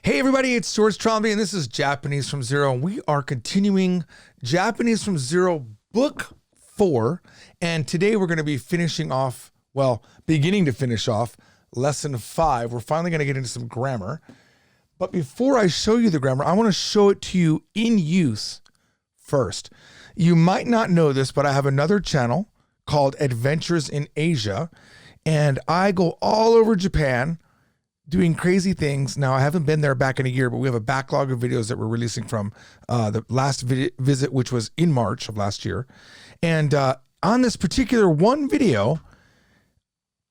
Hey everybody, it's George Trombley and this is Japanese from Zero. And we are continuing Japanese from Zero Book 4. And today we're going to be beginning to finish off Lesson 5. We're finally going to get into some grammar. But before I show you the grammar, I want to show it to you in use first. You might not know this, but I have another channel called Adventures in Asia. And I go all over Japan doing crazy things. Now, I haven't been there back in a year, but we have a backlog of videos that we're releasing from the last visit, which was in March of last year. And on this particular one video,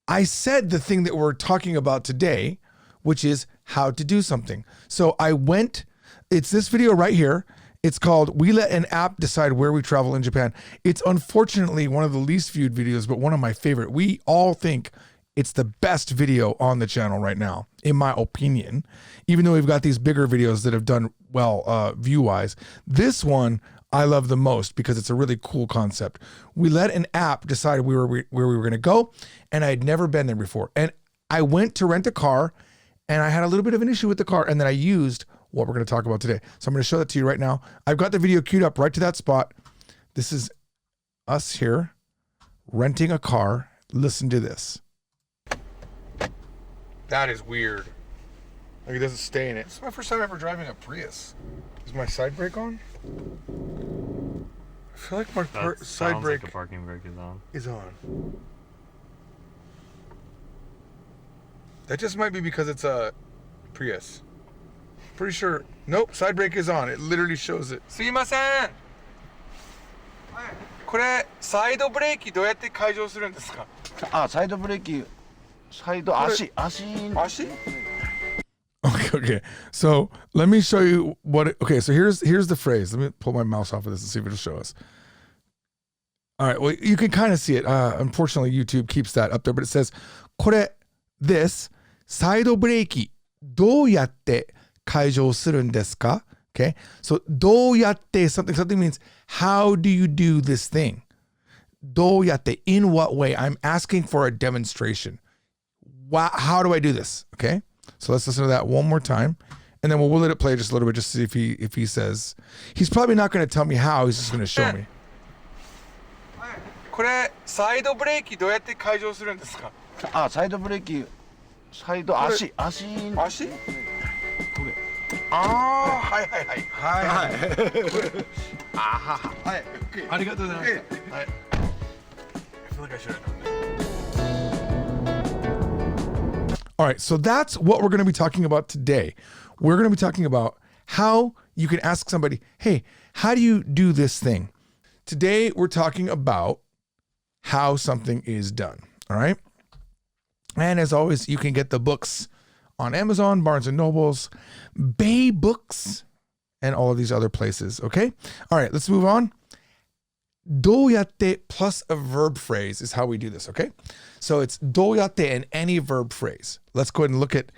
I said the thing that we're talking about today, which is how to do something. So it's this video right here. It's called We Let an App Decide Where We Travel in Japan. It's unfortunately one of the least viewed videos, but one of my favorite. We all think it's the best video on the channel right now, in my opinion, even though we've got these bigger videos that have done well view-wise. This one I love the most because it's a really cool concept. We let an app decide where we were going to go, and I had never been there before. And I went to rent a car, and I had a little bit of an issue with the car, and then I used what we're going to talk about today. So I'm going to show that to you right now. I've got the video queued up right to that spot. This is us here renting a car. Listen to this. That is weird. Like it doesn't stay in it. This is my first time ever driving a Prius. Is my side brake on? I feel like my side brake. Like the parking brake is on. Is on. That just might be because it's a Prius. Pretty sure. Nope, side brake is on. It literally shows it. すいません。これサイドブレーキどうやって解錠するんですか？あ、サイドブレーキ。足 Okay. So let me show you so here's the phrase. Let me pull my mouse off of this and see if it'll show us. All right. Well, you can kind of see it. Unfortunately, YouTube keeps that up there, but it says, サイドブレーキどうやって解錠するんですか? Okay. So どうやって something means how do you do this thing? どうやって in what way? I'm asking for a demonstration. How do I do this? Okay, so let's listen to that one more time, and then we'll let it play just a little bit, just to see if he says. He's probably not going to tell me how. He's just going to show me. これサイドブレーキどうやって解錠するんですか？あ、サイドブレーキ、サイド足。これ。ああ、はいはいはい。はいはい。あはは。はい。ありがとうございます。はい。I feel like I should have known that. All right, so that's what we're going to be talking about today. We're going to be talking about how you can ask somebody, hey, how do you do this thing? Today, we're talking about how something is done, all right? And as always, you can get the books on Amazon, Barnes & Nobles, Bay Books, and all of these other places, okay? All right, let's move on. どうやって plus a verb phrase is how we do this, okay? So it's どうやって and any verb phrase. Let's go ahead and look at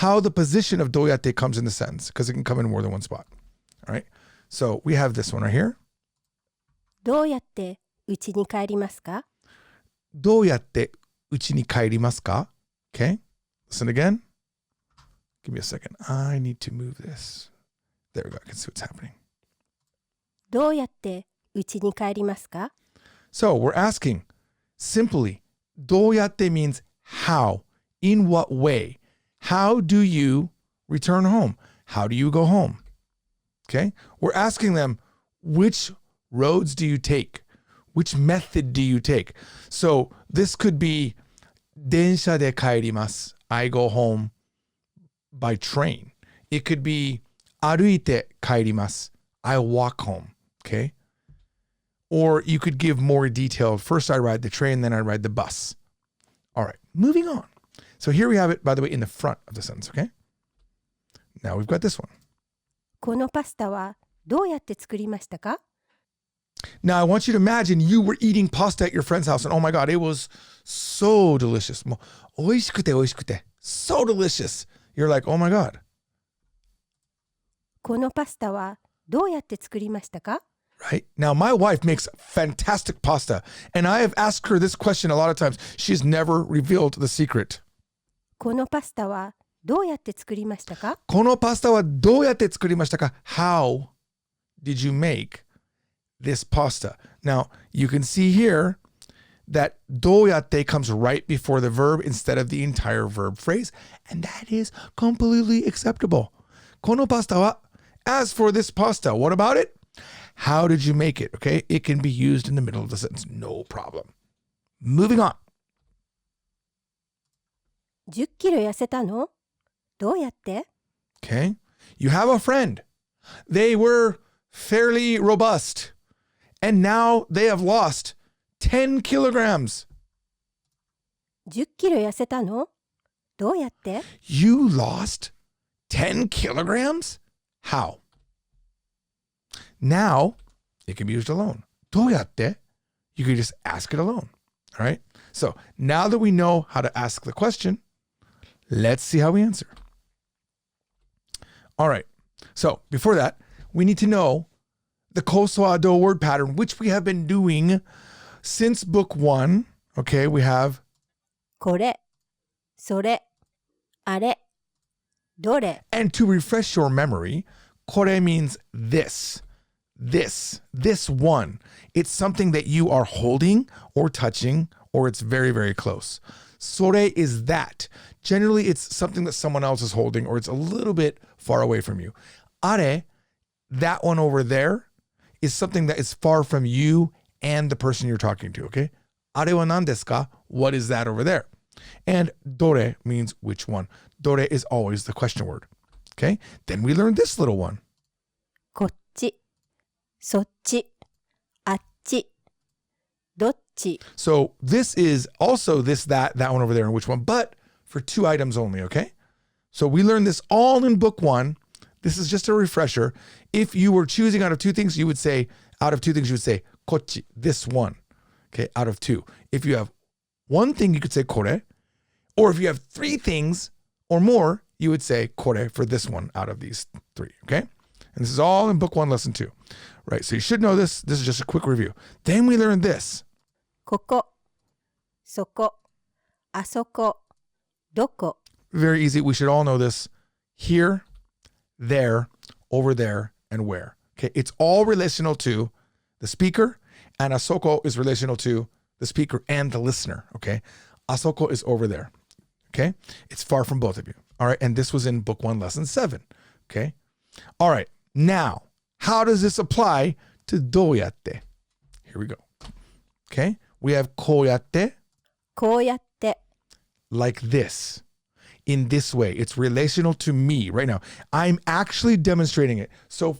how the position of どうやって comes in the sentence, because it can come in more than one spot. All right? So we have this one right here. どうやって家に帰りますか? どうやって家に帰りますか? Okay? Listen again. Give me a second. I need to move this. There we go. I can see what's happening. どうやって家に帰りますか? So we're asking simply, どうやって means how, in what way. How do you return home? How do you go home? Okay? We're asking them, which roads do you take? Which method do you take? So this could be 電車で帰ります. I go home by train. It could be 歩いて帰ります. I walk home. Okay? Or you could give more detail. First I ride the train, then I ride the bus. All right, moving on. So here we have it, by the way, in the front of the sentence, okay? Now we've got this one. このパスタはどうやって作りましたか? Now I want you to imagine you were eating pasta at your friend's house and oh my God, it was so delicious. もう美味しくて美味しくて so delicious. You're like, oh my God. このパスタはどうやって作りましたか? Right? Now, my wife makes fantastic pasta, and I have asked her this question a lot of times. She's never revealed the secret. このパスタはどうやって作りましたか？このパスタはどうやって作りましたか? How did you make this pasta? Now, you can see here that どうやって comes right before the verb instead of the entire verb phrase, and that is completely acceptable. このパスタは as for this pasta, what about it? How did you make it? Okay, it can be used in the middle of the sentence, no problem. Moving on. 10キロ痩せたの？どうやって？ Okay, you have a friend. They were fairly robust, and now they have lost 10 kilograms. 10キロ痩せたの？どうやって？ You lost 10 kilograms? How? Now, it can be used alone. どうやって? You can just ask it alone. All right? So, now that we know how to ask the question, let's see how we answer. All right. So, before that, we need to know the Coleslaw word pattern, which we have been doing since book 1. Okay, we have これ、それ、あれ、どれ。 and to refresh your memory, これ means this one. It's something that you are holding or touching, or it's very, very close. それ is that. Generally, it's something that someone else is holding, or it's a little bit far away from you. あれ, that one over there, is something that is far from you and the person you're talking to, okay? あれは何ですか? What is that over there? And どれ means which one. どれ is always the question word. Okay? Then we learned this little one. こっち、そっち、あっち、どっち。 So this is also this, that one over there, and which one, but for 2 items only, okay? So we learned this all in book 1. This is just a refresher. If you were choosing out of 2 things, you would say,こっち, this one, okay, out of 2. If you have 1 thing, you could say これ. Or if you have 3 things or more, you would say これ for this one out of these 3, okay? And this is all in book 1, lesson 2. Right, so you should know this. This is just a quick review. Then we learned this. ここ、そこ、あそこ、どこ。 Very easy. We should all know this. Here, there, over there, and where. Okay, it's all relational to the speaker, and asoko is relational to the speaker and the listener. Okay, asoko is over there. Okay, it's far from both of you. All right, and this was in book 1, lesson 7. Okay, all right. Now, how does this apply to どうやって? Here we go. Okay, we have こうやって, こうやって、 like this. In this way, it's relational to me right now. I'm actually demonstrating it. So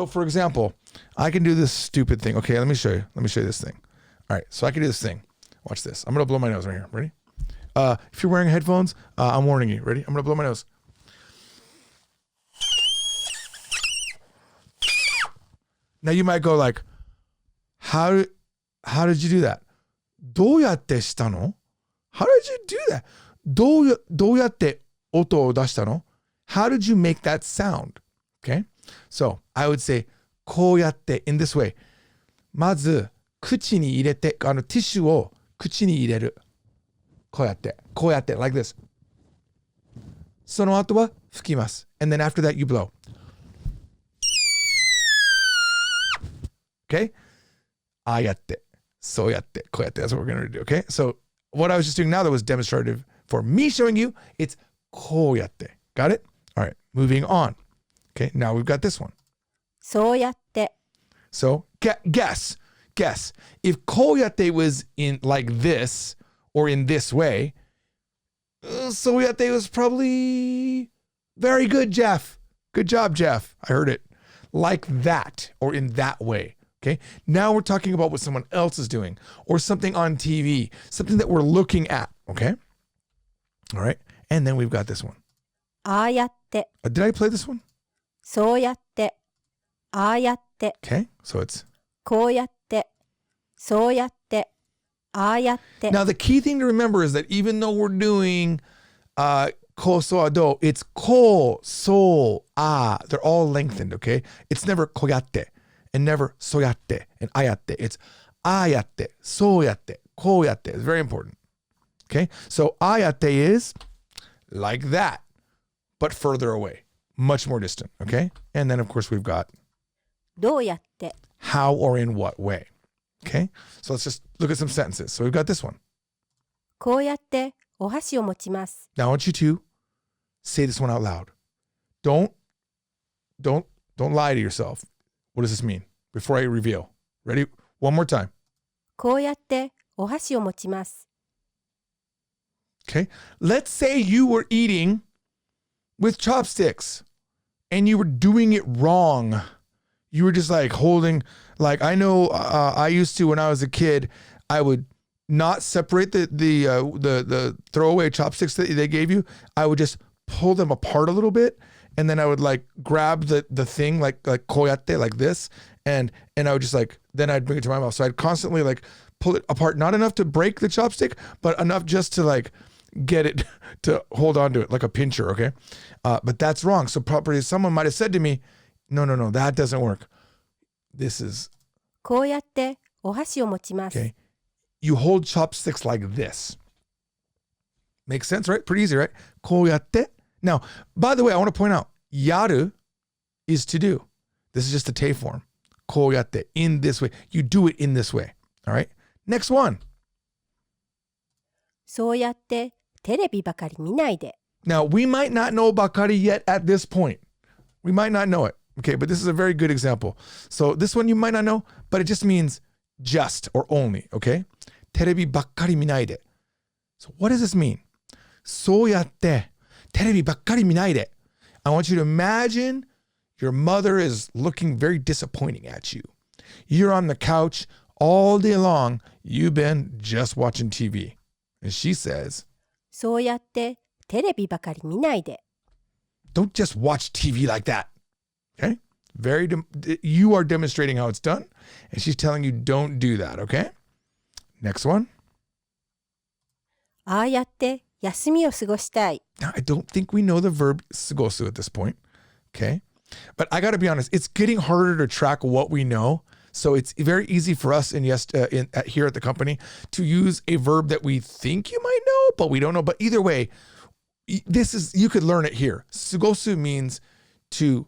for example, I can do this stupid thing. Okay, let me show you. Let me show you this thing. All right, so I can do this thing. Watch this. I'm gonna blow my nose right here. Ready? If you're wearing headphones, I'm warning you. Ready? I'm gonna blow my nose. Now you might go like, how did you do that? どうやってしたの? How did you do that? どうやって音を出したの? How did you make that sound? Okay? So, I would say, こうやって in this way. まず、口に入れて、ティッシュを口に入れる。こうやって、like this. その後は吹きます。And then after that, you blow. Okay? ああやって、そうやって、こうやって。That's what we're going to do. Okay? So, what I was just doing now that was demonstrative for me showing you, it's こうやって. Got it? All right, moving on. Okay, now we've got this one. そうやって、 So, guess. If こうやって was in like this or in this way, そうやって was probably very good, Jeff. Good job, Jeff. I heard it. Like that or in that way. Okay, now we're talking about what someone else is doing or something on TV, something that we're looking at. Okay, all right, and then we've got this one. ああやって、 Did I play this one? そうやって、ああやって、 Okay, so it's こうやって、そうやって、ああやって。 now the key thing to remember is that even though we're doing ko so ado, it's ko so a. They're all lengthened. Okay, it's never koyatte and never soyatte and ayatte. It's ayatte, soyatte, koyatte. It's very important. Okay, so ayatte is like that. but further away, much more distant, okay? And then, of course, we've got どうやって how or in what way, okay? So let's just look at some sentences. So we've got this one. こうやってお箸を持ちます。 Now I want you to say this one out loud. Don't lie to yourself. What does this mean? Before I reveal. Ready? One more time. こうやってお箸を持ちます。 Okay. Let's say you were eating with chopsticks and you were doing it wrong. You were just like holding, like I know I used to when I was a kid, I would not separate the throwaway chopsticks that they gave you. I would just pull them apart a little bit, and then I would like grab the thing like koyatte like this, and I would just like then I'd bring it to my mouth. So I'd constantly like pull it apart, not enough to break the chopstick, but enough just to like get it to hold on to it like a pincher. Okay, but that's wrong. So probably someone might have said to me, no, that doesn't work. This is こうやってお箸を持ちます。 okay. You hold chopsticks like this. Makes sense, right? Pretty easy, right? こうやって. Now, by the way, I want to point out, やる is to do. This is just a te form. こうやって in this way. You do it in this way. All right? Next one. そうやってテレビばかり見ないで。 Now, we might not know bakari yet at this point. We might not know it. Okay, but this is a very good example. So this one you might not know, but it just means just or only, okay? テレビばっかり見ないで. So what does this mean? そうやってテレビばっかり見ないで. I want you to imagine your mother is looking very disappointing at you. You're on the couch all day long. You've been just watching TV. And she says, そうやってテレビばかり見ないで。 don't just watch TV like that. Okay? You are demonstrating how it's done. And she's telling you don't do that. Okay? Next one. ああやって休みを過ごしたい。 Now, I don't think we know the verb 過ごす at this point. Okay? But I got to be honest, it's getting harder to track what we know. So it's very easy for us here at the company to use a verb that we think you might know, but we don't know. But either way, you could learn it here. 過ごす means to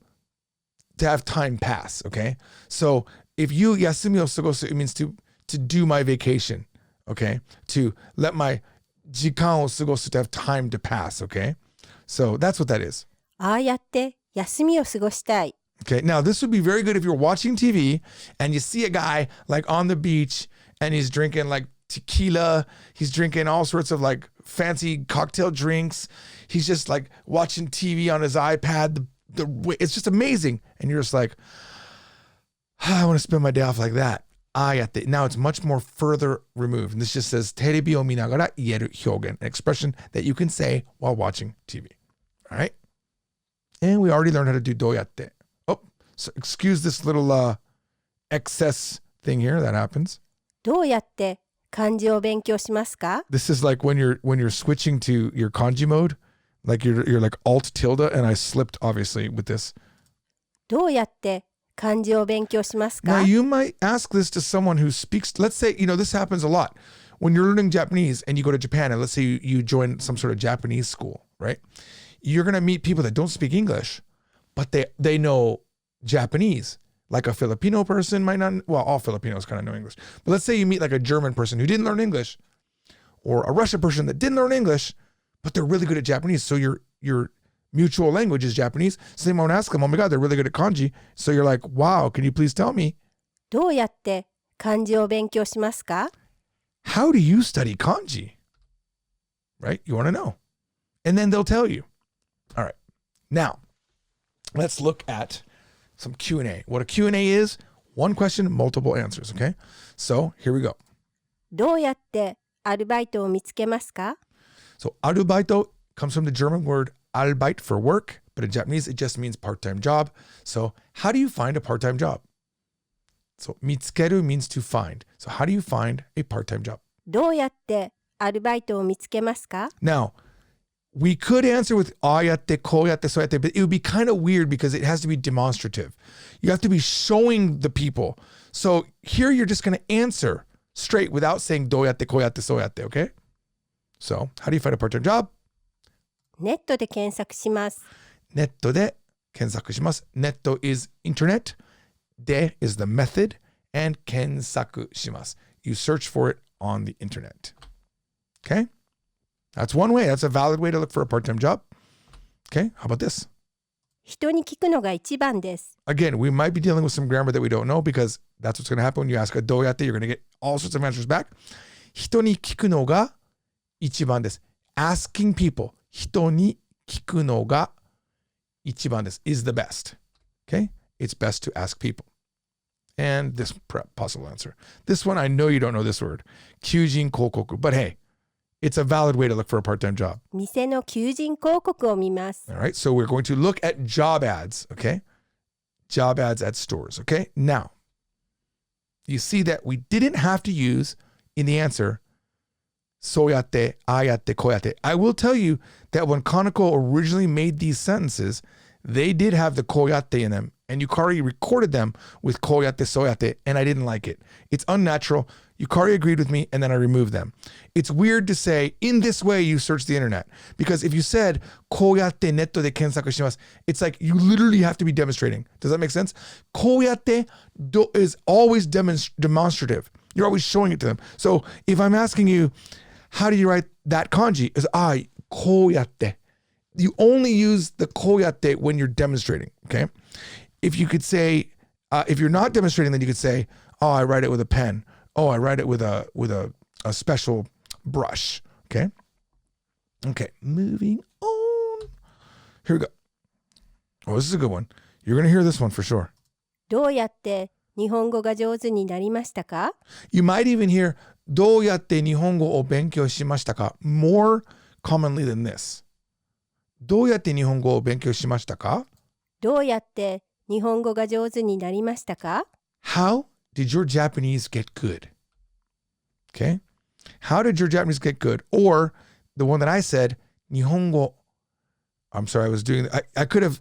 have time pass, okay? So if you 休みを過ごす, it means to do my vacation, okay? To let my 時間を過ごす to have time to pass, okay? So that's what that is. ああやって休みを過ごしたい。 Okay, now this would be very good if you're watching TV and you see a guy like on the beach and he's drinking like tequila, he's drinking all sorts of like fancy cocktail drinks. He's just like watching TV on his iPad. It's just amazing. And you're just like, I want to spend my day off like that. Now it's much more further removed. And this just says テレビを見ながら言える表現, an expression that you can say while watching TV. All right? And we already learned how to do どうやって. So excuse this little excess thing here that happens. どうやって漢字を勉強しますか? This is like when you're switching to your kanji mode, like you're like alt tilde, and I slipped obviously with this. どうやって漢字を勉強しますか? Now you might ask this to someone who speaks. Let's say this happens a lot when you're learning Japanese and you go to Japan, and let's say you join some sort of Japanese school, right? You're gonna meet people that don't speak English, but they know Japanese, like a Filipino person might not, well, all Filipinos kind of know English. But let's say you meet like a German person who didn't learn English, or a Russian person that didn't learn English, but they're really good at Japanese. So your mutual language is Japanese. So they won't ask them, oh my God, they're really good at kanji. So you're like, wow, can you please tell me? どうやって漢字を勉強しますか? How do you study kanji? Right? You want to know. And then they'll tell you. All right. Now, let's look at some Q&A. What a Q&A is, one question, multiple answers, okay? So here we go. どうやってアルバイトを見つけますか? So アルバイト comes from the German word Arbeit for work, but in Japanese it just means part-time job. So how do you find a part-time job? So 見つける means to find. So how do you find a part-time job? どうやってアルバイトを見つけますか? Now, we could answer with ああやってこうやってそうやって, but it would be kind of weird because it has to be demonstrative. You have to be showing the people. So here you're just going to answer straight without saying どうやってこうやってそうやって, okay? So how do you find a part-time job? ネットで検索します。ネットで検索します。ネット is internet. で is the method. And 検索します。You search for it on the internet. Okay? That's one way. That's a valid way to look for a part-time job. Okay? How about this? 人に聞くのが一番です。Again, we might be dealing with some grammar that we don't know because that's what's going to happen when you ask a どうやって you're going to get all sorts of answers back. 人に聞くのが一番です。Asking people. 人に聞くのが一番です。is the best. Okay? It's best to ask people. And this possible answer. This one, I know you don't know this word. 求人広告. But hey, it's a valid way to look for a part-time job. 店の求人広告を見ます。All right, so we're going to look at job ads, okay? Job ads at stores, okay? Now, you see that we didn't have to use in the answer, そうやって、ああやって、こうやって. I will tell you that when Kaneko originally made these sentences, they did have the こうやって in them, and Yukari recorded them with こうやって、そうやって, and I didn't like it. It's unnatural. Yukari agreed with me, and then I removed them. It's weird to say, in this way, you search the internet. Because if you said, こうやってネットで検索します, it's like you literally have to be demonstrating. Does that make sense? こうやって is always demonstrative. You're always showing it to them. So if I'm asking you, how do you write that kanji? Is こうやって. You only use the こうやって when you're demonstrating, okay? If you could say, if you're not demonstrating, then you could say, I write it with a pen. I write it with a special brush. Okay. Okay. Moving on. Here we go. Oh, this is a good one. You're going to hear this one for sure. どうやって日本語が上手になりましたか？ You might even hear どうやって日本語を勉強しましたか? More commonly than this. どうやって日本語を勉強しましたか? どうやって日本語が上手になりましたか？ How did your Japanese get good? Okay. How did your Japanese get good? Or the one that I said, 日本語. I'm sorry, I could have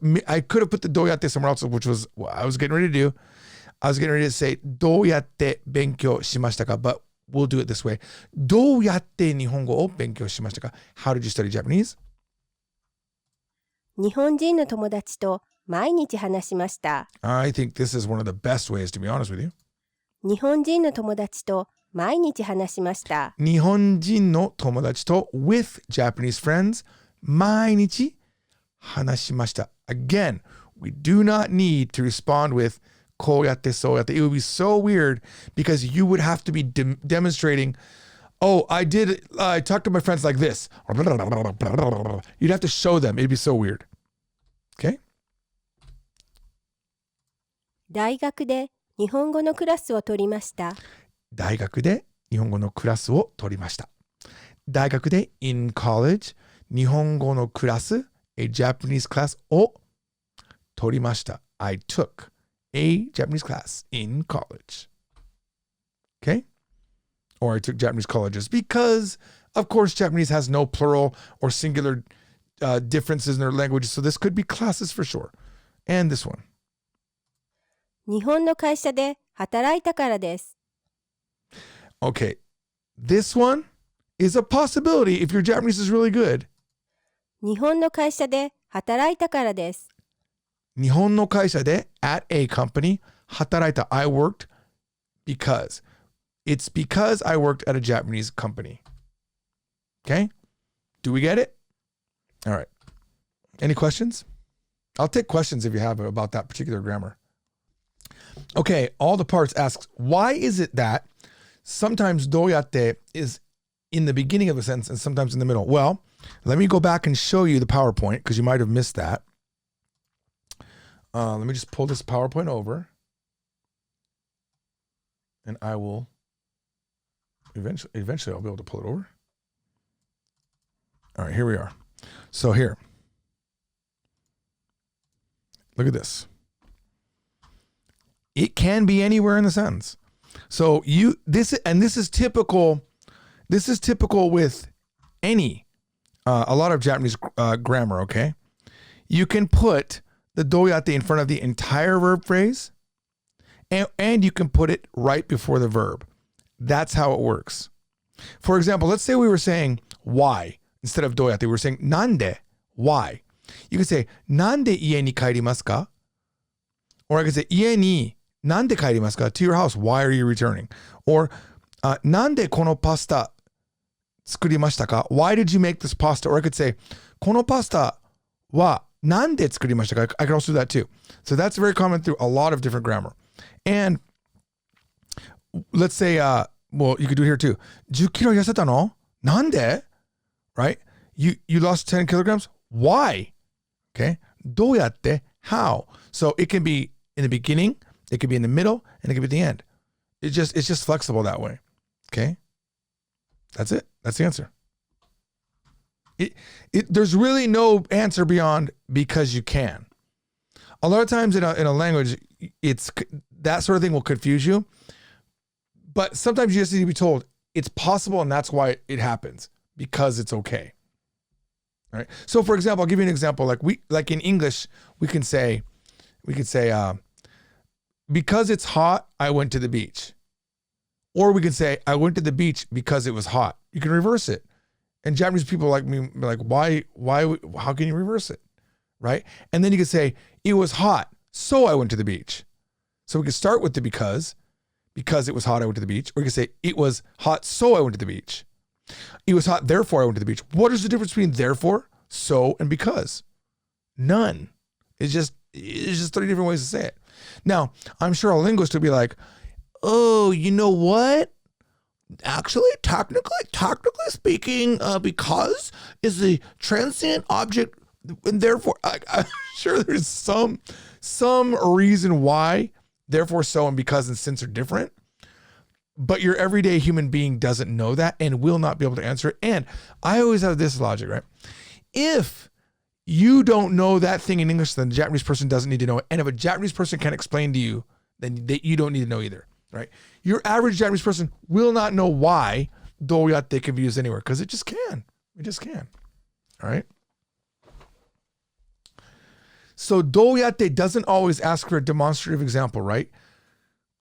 put the どうやって somewhere else, which was what I was getting ready to do. I was getting ready to say, どうやって勉強しましたか? But we'll do it this way. どうやって日本語を勉強しましたか? How did you study Japanese? 日本人の友達と毎日話しました。I think this is one of the best ways, to be honest with you. 日本人の友達と毎日話しました。日本人の友達と with Japanese friends 毎日話しました. Again, we do not need to respond with こうやってそうやって. It would be so weird because you would have to be demonstrating, I talked to my friends like this. You'd have to show them. It'd be so weird. Okay? 大学で日本語のクラスを取りました。大学で日本語のクラスを取りました。大学で in college 日本語のクラス a Japanese class を取りました。I took a Japanese class in college. Okay? Or I took Japanese colleges because, of course, Japanese has no plural or singular differences in their languages. So this could be classes for sure. And this one. 日本の会社で働いたからです。Okay. This one is a possibility if your Japanese is really good. 日本の会社で働いたからです。日本の会社で at a company 働いた I worked because. It's because I worked at a Japanese company. Okay? Do we get it? All right. Any questions? I'll take questions if you have about that particular grammar. Okay, all the parts asks, why is it that sometimes どうやって is in the beginning of a sentence and sometimes in the middle? Well, let me go back and show you the PowerPoint because you might have missed that. Let me just pull this PowerPoint over. And I will eventually I'll be able to pull it over. All right, here we are. So here. Look at this. It can be anywhere in the sentence. So this is typical with any a lot of Japanese grammar, okay? You can put the どうやって in front of the entire verb phrase and you can put it right before the verb. That's how it works. For example, let's say we were saying why instead of どうやって. We were saying なんで why. You can say, なんで家に帰りますか? Or I could say, 家になんで帰りますか? To your house, why are you returning? Or, なんでこのパスタ作りましたか? Why did you make this pasta? Or I could say, このパスタはなんで作りましたか? I could also do that too. So that's very common through a lot of different grammar. And let's say, well, you could do it here too. 10キロ痩せたの? なんで? Right? You lost 10 kilograms? Why? Okay. どうやって? How? So it can be in the beginning, it could be in the middle, and it could be at the end. It's just flexible that way. Okay. That's it. That's the answer. There's really no answer beyond because you can. A lot of times in a language, it's that sort of thing will confuse you. But sometimes you just need to be told it's possible and that's why it happens, because it's okay. All right. So for example, I'll give you an example. Like in English, we could say, because it's hot, I went to the beach. Or we could say, I went to the beach because it was hot. You can reverse it. And Japanese people like me, like, why, how can you reverse it? Right? And then you could say, it was hot, so I went to the beach. So we could start with the because it was hot, I went to the beach. Or you could say, it was hot, so I went to the beach. It was hot, therefore I went to the beach. What is the difference between therefore, so, and because? None. It's just 30 different ways to say it. Now, I'm sure a linguist will be like, oh, you know what? Actually, technically speaking, because is the transient object, and therefore, I'm sure there's some reason why therefore, so, and because, and since are different. But your everyday human being doesn't know that and will not be able to answer it. And I always have this logic, right? If you don't know that thing in English, then the Japanese person doesn't need to know it. And if a Japanese person can explain to you, then you don't need to know either, right? Your average Japanese person will not know why どうやって can be used anywhere, because it just can. It just can. All right? So どうやって doesn't always ask for a demonstrative example, right?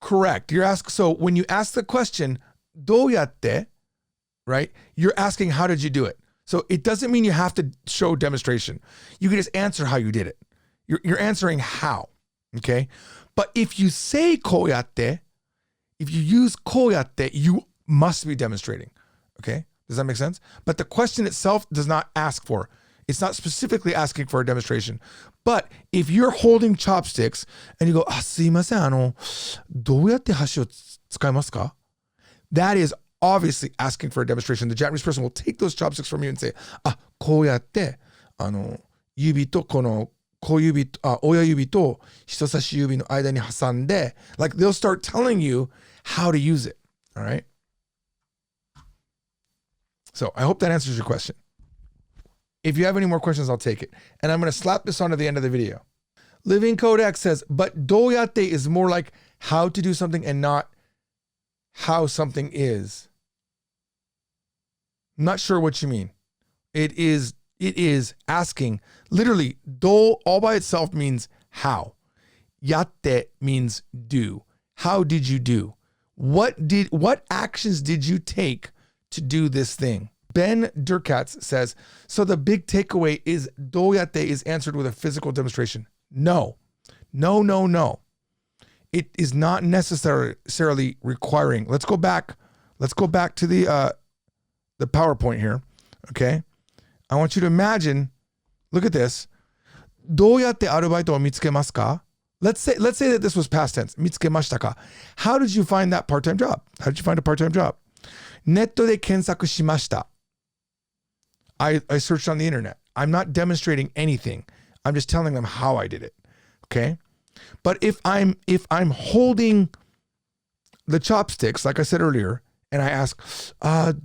Correct. So when you ask the question どうやって, right? You're asking how did you do it? So it doesn't mean you have to show demonstration. You can just answer how you did it. You're answering how, okay? But if you say こうやって, if you use こうやって, you must be demonstrating, okay? Does that make sense? But the question itself does not ask for. It's not specifically asking for a demonstration. But if you're holding chopsticks and you go, すいません、どうやって箸を使いますか? That is obviously asking for a demonstration. The Japanese person will take those chopsticks from you and say, こうやって、指とこの小指、親指と人差し指の間に挟んで, like they'll start telling you how to use it. All right. So I hope that answers your question. If you have any more questions, I'll take it. And I'm going to slap this onto the end of the video. Living Codex says, but どうやって is more like how to do something and not how something is. I'm not sure what you mean. It is asking, literally, どう all by itself means how. やって means do. How did you do? What actions did you take to do this thing? Ben Durkatz says, so the big takeaway is どうやって is answered with a physical demonstration. No. It is not necessarily requiring. Let's go back to the PowerPoint here. Okay. I want you to imagine, look at this. どうやってアルバイトを見つけますか? Let's say that this was past tense. 見つけましたか? How did you find that part-time job? How did you find a part-time job? ネットで検索しました. I searched on the internet. I'm not demonstrating anything. I'm just telling them how I did it. Okay? But if I'm holding the chopsticks, like I said earlier, and I ask,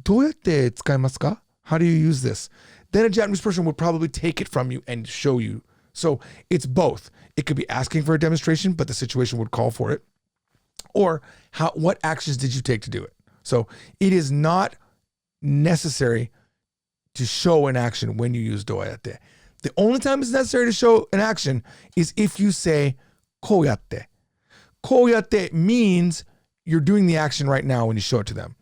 どうやって使いますか? How do you use this? Then a Japanese person would probably take it from you and show you. So it's both. It could be asking for a demonstration, but the situation would call for it. Or what actions did you take to do it? So it is not necessary to show an action when you use どうやって. The only time it's necessary to show an action is if you say こうやって. こうやって means you're doing the action right now when you show it to them.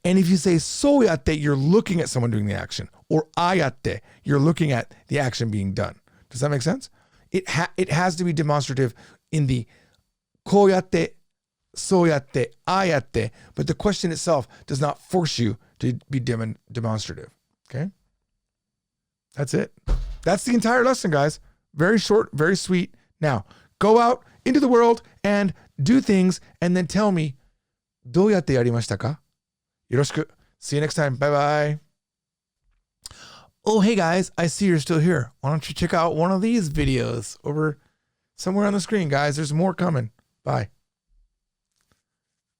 And if you say そうやって, you're looking at someone doing the action. or ayatte, you're looking at the action being done. Does that make sense? It has to be demonstrative in the koyatte, soyatte, ayatte, but the question itself does not force you to be demonstrative. Okay? That's it. That's the entire lesson, guys. Very short, very sweet. Now, go out into the world and do things and then tell me, どうやってやりましたか? よろしく. See you next time. Bye bye. Oh, hey guys, I see you're still here. Why don't you check out one of these videos over somewhere on the screen, guys? There's more coming. Bye.